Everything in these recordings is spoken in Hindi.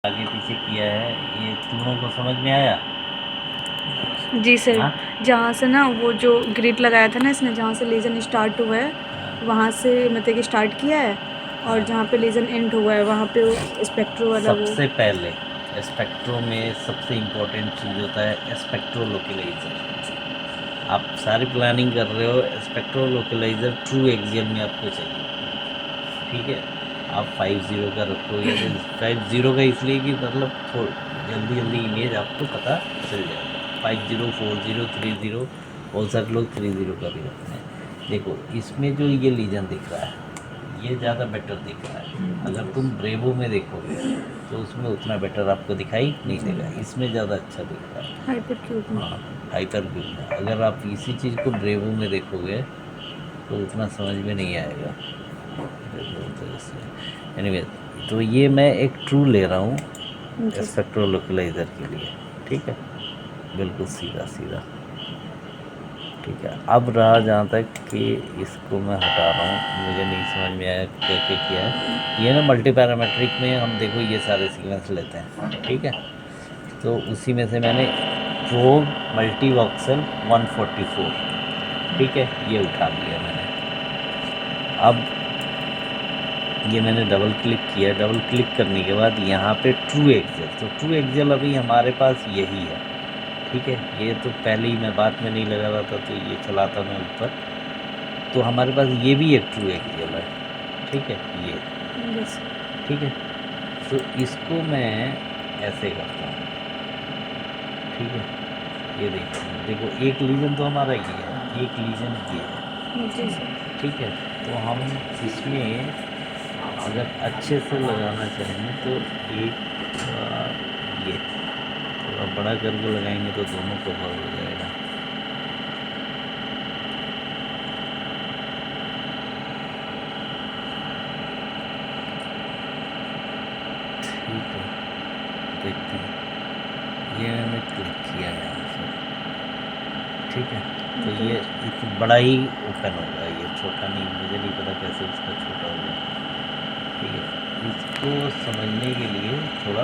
आगे पीछे किया है, ये तीनों को समझ में आया? जी सर। हाँ? जहाँ से ना वो जो ग्रिड लगाया था ना इसने, जहाँ से लेजन स्टार्ट हुआ है वहाँ से मतलब कि स्टार्ट किया है, और जहाँ पे लेजन एंड हुआ है वहाँ पे स्पेक्ट्रो वाला वो। सबसे पहले स्पेक्ट्रो में सबसे इम्पोर्टेंट चीज़ होता है स्पेक्ट्रो लोकलाइजर। आप सारी प्लानिंग कर रहे हो, स्पेक्ट्रो लोकलाइजर ट्रू एक्सियल में आपको चाहिए। ठीक है, आप 50 का रखोगे तो 50 का इसलिए कि मतलब थोड़ा जल्दी जल्दी इमेज आपको पता चल जाएगा। 50, 40, 30, बहुत सारे लोग 30 का भी रखते हैं। देखो इसमें जो ये लीजन दिख रहा है ये ज़्यादा बेटर दिख रहा है। अगर तुम ब्रेवो में देखोगे तो उसमें उतना बेटर आपको दिखाई नहीं देगा, इसमें ज़्यादा अच्छा दिख रहा है। हाइपर क्यूब में। हाँ, हाइपर व्यू में अगर आप इसी चीज़ को ब्रेवो में देखोगे तो उतना समझ में नहीं आएगा। एनीवे, तो ये मैं एक ट्रू ले रहा हूँ जी सर। स्पेक्ट्रो लोकलाइजर के लिए। ठीक है, बिल्कुल सीधा सीधा। ठीक है, अब रहा जहाँ तक कि इसको मैं हटा रहा हूँ, मुझे नहीं समझ में आया क्या किया है। ये ना मल्टी पैरामेट्रिक में हम देखो ये सारे सीक्वेंस लेते हैं। ठीक है, तो उसी में से मैंने प्रोब मल्टी वॉक्सल 144, ठीक है, ये उठा लिया मैंने। अब ये मैंने डबल क्लिक किया, डबल क्लिक करने के बाद यहाँ पे ट्रू एक्सेल, तो ट्रू एक्सेल अभी हमारे पास यही है। ठीक है, ये तो पहले ही मैं बात में नहीं लगा रहा था तो ये चलाता मैं ऊपर, तो हमारे पास ये भी एक ट्रू एक्सेल है। ठीक है, ये यस। ठीक है, तो इसको मैं ऐसे करता हूँ। ठीक है, ये देखो एक लीजन तो हमारा ये है, एक लीजन ये है। जी सर। ठीक है, तो हम इसमें अगर अच्छे से लगाना चाहें तो एक ये थोड़ा बड़ा करके लगाएंगे तो दोनों कवर हो जाएगा। ठीक है, देखते हैं, ये मैंने क्लिक किया यहाँ से। ठीक है, तो ये एक बड़ा ही ओपन होगा, ये छोटा नहीं, मुझे नहीं पता कैसे उसका छोटा होगा। ठीक है, इसको समझने के लिए थोड़ा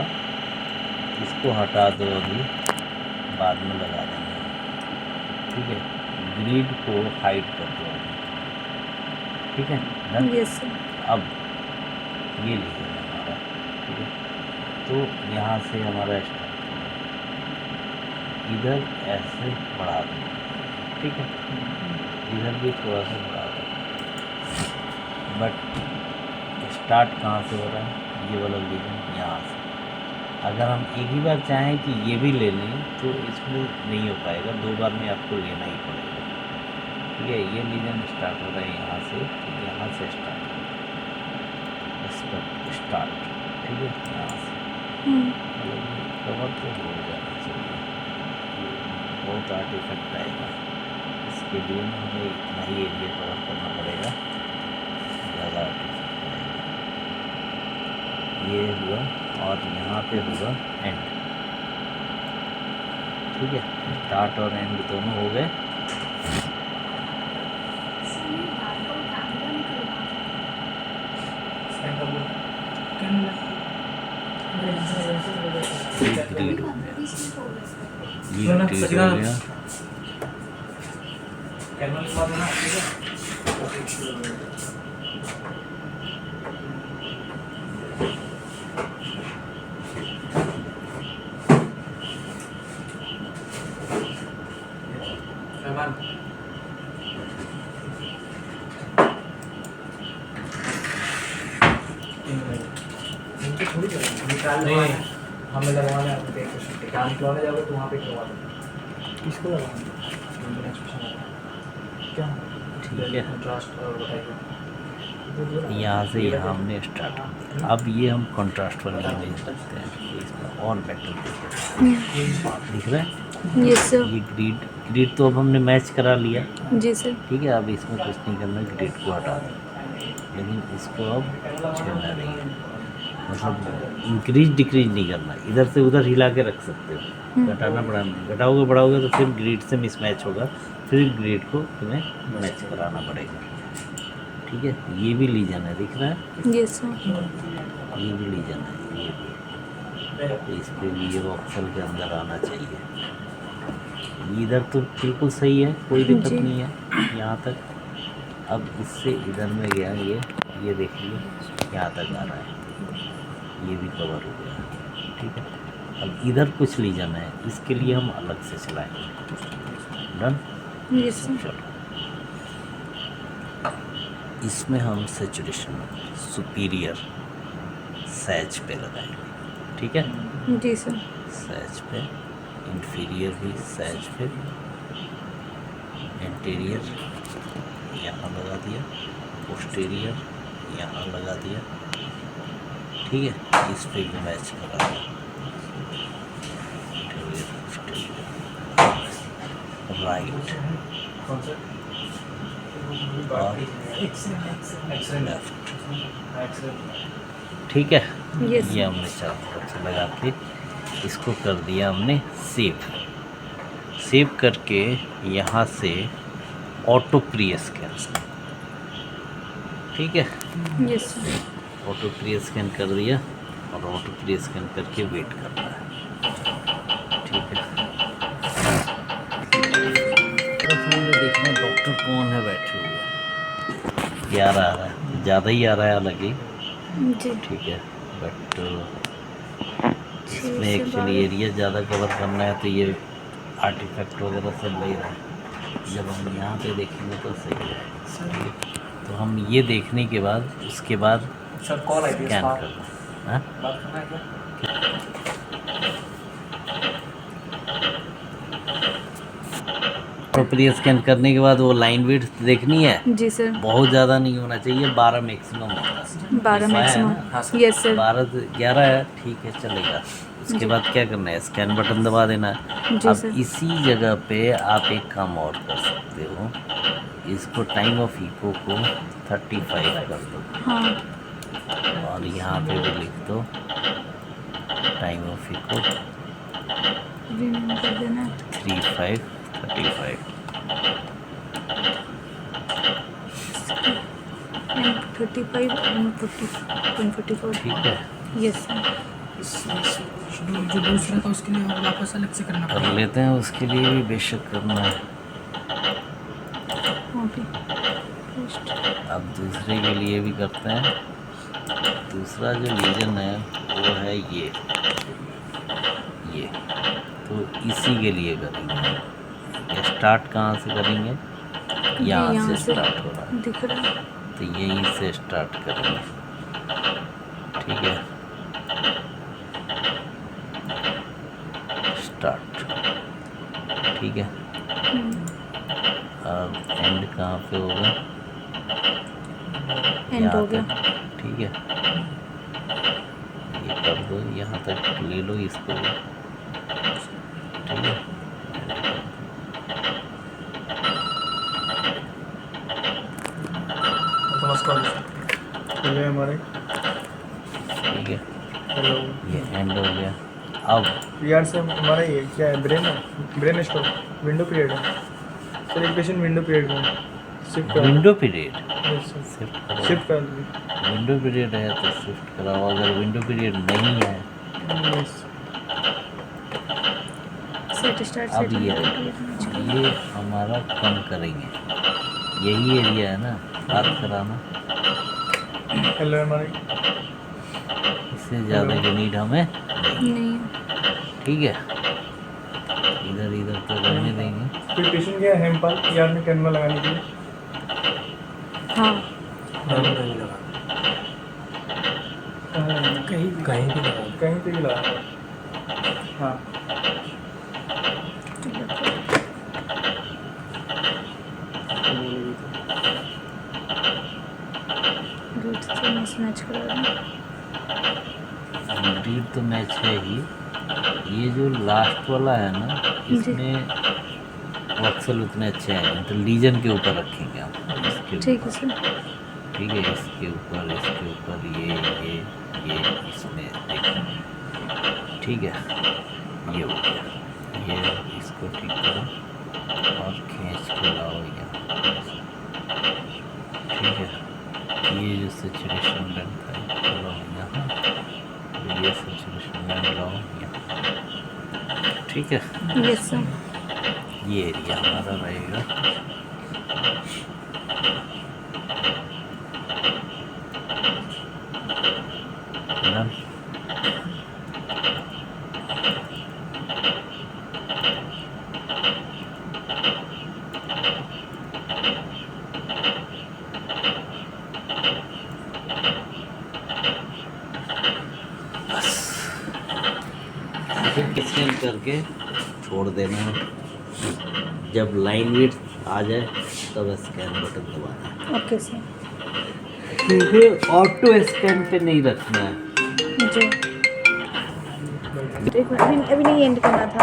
इसको हटा दो, अभी बाद में लगा देंगे हम। ठीक है, ग्रिड को हाइड कर दो अभी। ठीक है, डन। Yes sir. अब ये लीजिए हमारा। ठीक है, तो यहाँ से हमारा स्टार्ट इधर ऐसे बढ़ा दो। ठीक है, इधर भी थोड़ा सा बढ़ा दो, बट स्टार्ट कहाँ से हो रहा है, ये वाला लीजन यहाँ से। अगर हम एक ही बार चाहें कि ये भी ले लें तो इसमें नहीं हो पाएगा, 2 बार में आपको लेना ही पड़ेगा। ठीक है, ये लीजन स्टार्ट हो रहा है यहाँ से, तो यहाँ से स्टार्ट स्टार्ट। ठीक है, यहाँ से कवर तो हो जाना चाहिए, बहुत आर्ट इफेक्ट आएगा। इसके लिए ना हमें इतना ही एरिया कवर करना पड़ेगा, ज़्यादा आर्ट इफेक्ट आएगा। ये हुआ और यहाँ पे होगा एंड। ठीक है, स्टार्ट और एंड दोनों हो गए। ये ग्रेड हो गया, ये ग्रेड हो गया। नहीं, हमें लगवाना है आपको काम करवाने जाओगे तो वहाँ पे करवा देना। किसको लगवाना? क्या? ठीक है, कंट्रास्ट और बताइए। यहाँ से यहाँ हमने स्टार्ट कर दिया। अब ये हम कंट्रास्ट वाली इमेज रखते हैं, तो इसमें और बेटर दिख रहा है। Yes sir. ये ग्रिड ग्रिड तो अब हमने मैच करा लिया। जी सर। ठीक है, अब इसमें कुछ नहीं करना, ग्रिड को हटा दें, लेकिन इसको अब छेड़ना नहीं है, मतलब इंक्रीज डिक्रीज नहीं करना, इधर से उधर हिला के रख सकते हो। घटाना बढ़ाना, घटाओगे बढ़ाओगे तो फिर ग्रिड से मिसमैच होगा, फिर ग्रिड को तुम्हें मैच कराना पड़ेगा। ठीक है, ये भी लीजन है, दिख रहा है, यस सर। ये भी लीजन है, ये भी। तो इस पे भी ये वॉक्सल के अंदर आना चाहिए। इधर तो बिल्कुल सही है, कोई दिक्कत जी। नहीं है यहाँ तक। अब इससे इधर में गया ये देखिए यहाँ तक आ रहा है, ये भी कवर हो गया। ठीक है, अब इधर कुछ लीजन है, इसके लिए हम अलग से चलाएंगे। डन। Yes sir. चलो, इसमें हम सेचुरेशन सुपीरियर सैज पे लगाएंगे। ठीक है, जी सर। सैज पे, इंफीरियर भी सैज पे, इंटीरियर यहाँ लगा दिया, पोस्टीरियर यहाँ लगा दिया। ठीक है, इस पे भी मैच करा दिया, इंटीरियर पोस्टीरियर राइट और लेफ्ट। ठीक है, Yes, ये हमने चारों तरफ से लगा के इसको कर दिया हमने सेव। सेव करके यहाँ से ऑटो प्री स्कैन। ठीक है, yes sir. Auto pre scan कर दिया और ऑटो प्री स्कैन करके वेट करना है। ठीक है, तो मुझे देखना डॉक्टर कौन है बैठे हुए। क्या आ रहा है, ज़्यादा ही आ रहा है हालांकि। जी। ठीक है, बट इसमें एक्चुअली एरिया ज़्यादा कवर करना है तो ये आर्टिफैक्ट वगैरह सब ले रहा है। जब हम यहाँ पे देखेंगे तो सही है। तो हम ये देखने के बाद उसके बाद सर कॉल आई थी स्कैन इसका, करना। हाँ, बात करना है क्या? प्री स्कैन करने के बाद वो लाइन विड्थ देखनी है। जी सर। बहुत ज़्यादा नहीं होना चाहिए, 12 मैक्सिमम होना चाहिए। 12 इसमें है मैक्सिमम। ना? हाँ सर। Yes sir. 12 से 11 है, ठीक है चलेगा। उसके बाद क्या करना है, स्कैन बटन दबा देना है। जी अब सर। इसी जगह पे आप एक काम और कर सकते हो, इसको टाइम ऑफ इको को 35 कर दो हाँ। और यहाँ पे भी लिख दो टाइम ऑफ इको रिनेम कर देना। 35। And 35 and 44। ठीक है, यस सर। जो दूसरा था उसके लिए वापस अलग से करना कर लेते हैं, उसके लिए भी बेशक करना है। ओके। अब दूसरे के लिए भी करते हैं। दूसरा जो लीजन है वो है ये, तो इसी के लिए करेंगे। स्टार्ट कहाँ से करेंगे, यहाँ से स्टार्ट हो रहा है दिख रहा है। तो यहीं से स्टार्ट करेंगे। ठीक है, स्टार्ट। ठीक है, अब एंड कहाँ पे होगा, एंड हो गया। ठीक है, ये कर दो, यहाँ तक ले लो इसको। ठीक है, नमस्कार चलिए हमारे ठीक है, हेलो ये एंड हो गया। अब यार से हमारा ये क्या है, ब्रेन है, ब्रेन स्टॉक विंडो पीरियड है सर। एक पेशेंट विंडो पीरियड में शिफ्ट कर विंडो पीरियड शिफ्ट शिफ्ट कर लीजिए। विंडो पीरियड है तो शिफ्ट कराओ, अगर विंडो पीरियड नहीं है यस सेट स्टार्ट अब ये हमारा कम करेंगे, यही एरिया है ना बात कराना, हेलो हमारे इससे ज़्यादा की नीड हमें। नहीं। ठीक है, इधर तो रहने देंगे। फिर पेशेंट क्या है हेमपाल यार में कैनवा लगाने के लिए। हाँ। कहीं कहीं भी लगा कहीं पे भी लगा। हाँ रूट से मिसमैच करा रहा हूँ। रीड तो मैच है ही, ये जो लास्ट वाला है ना इसमें वक्सल उतने अच्छे हैं तो लीजन के ऊपर रखेंगे हम इसके ठीक है ऊपर। सर। ठीक है, इसके ऊपर ये इसमें देखेंगे। ठीक है, ये हो गया, ये इसको ठीक करो और खींच के लाओ यहाँ। ठीक है, ये जो सिचुएशन लेंथ है चलो यहाँ ये सिचुएशन में मिलाओ यहाँ। ठीक है, यस सर। ये एरिया हमारा रहेगा। डन। फिर स्कैन करके छोड़ देना है। जब लाइन विड्थ आ जाए तब स्कैन बटन दबाना है। Okay sir. क्योंकि ऑटो स्कैन पे नहीं रखना है। जी। एक मिनट, अभी नहीं एंड करना था।